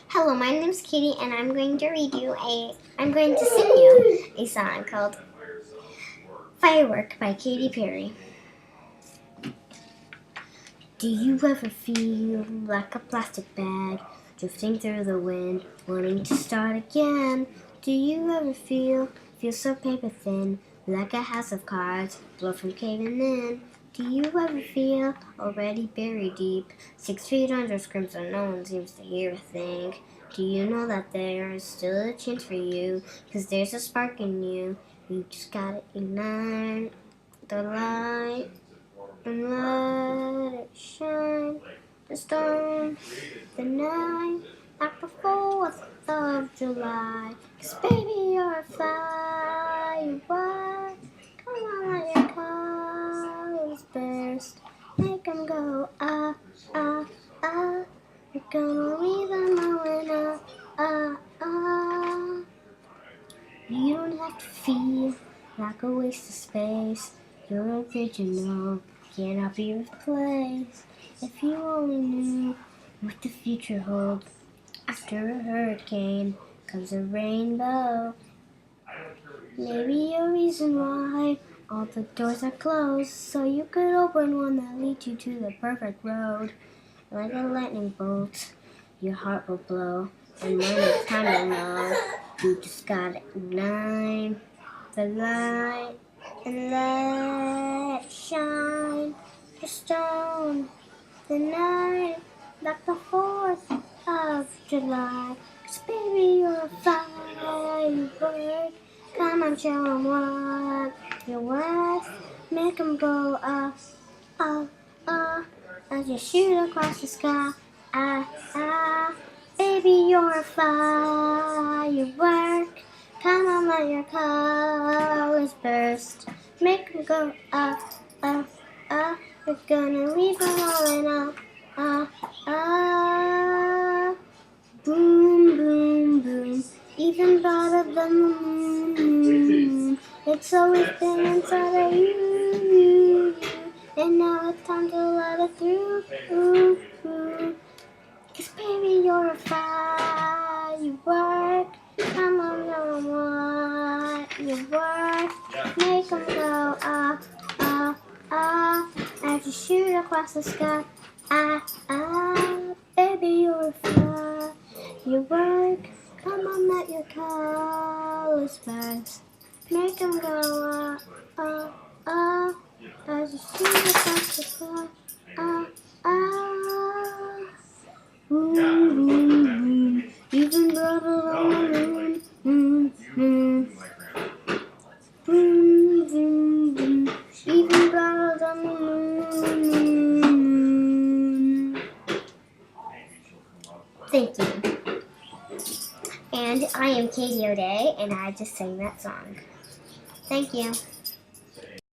Hello, my name's Katie, and I'm going to sing you a song called Firework by Katy Perry. Do you ever feel like a plastic bag drifting through the wind, wanting to start again? Do you ever feel so paper thin, like a house of cards, blow from caving in? Do you ever feel already buried deep, 6 feet under screams and no one seems to hear a thing? Do you know that there is still a chance for you, 'cause there's a spark in you? You just gotta ignite the light and let it shine. The storm, the night, like the 4th of July. 'Cause baby, you're a firework. Come on, let your colors burst. Make 'em go ah, ah, ah. You're gonna leave them going ah, ah, ah. You don't have to feel like a waste of space. You're original, cannot be replaced. If you only knew what the future holds. After a hurricane comes a rainbow. Maybe a reason why all the doors are closed, so you could open one that leads you to the perfect road. Like a lightning bolt, your heart will blow, and when it's time to know, you just gotta ignite the light and let it shine. The stone, the night, like the 4th of July. 'Cause baby, you're a firework. Come on, show 'em what you're worth. Make 'em go up, up, up, as you shoot across the sky. Ah, ah, baby, you're a firework. Come on, let your colors burst. Make 'em go up, up, up. We're gonna leave them rolling up, up, up. Boom, boom, boom. Even brighter than the moon. It's always been inside of you. And now it's time to let it through. 'Cause baby, you're a firework. Come on, know what you work. Make 'em go up, up, up, as you shoot across the sky. Ah, ah, baby, you're a firework. Come on, let your colors burst. Make 'em go up, up, up, as you shoot across the sky. Ah, ah. Boom, boom, boom. Even brighter than the moon. Boom, boom, boom. Even brighter than the moon. Thank you. And I am Katie O'Day, and I just sang that song. Thank you.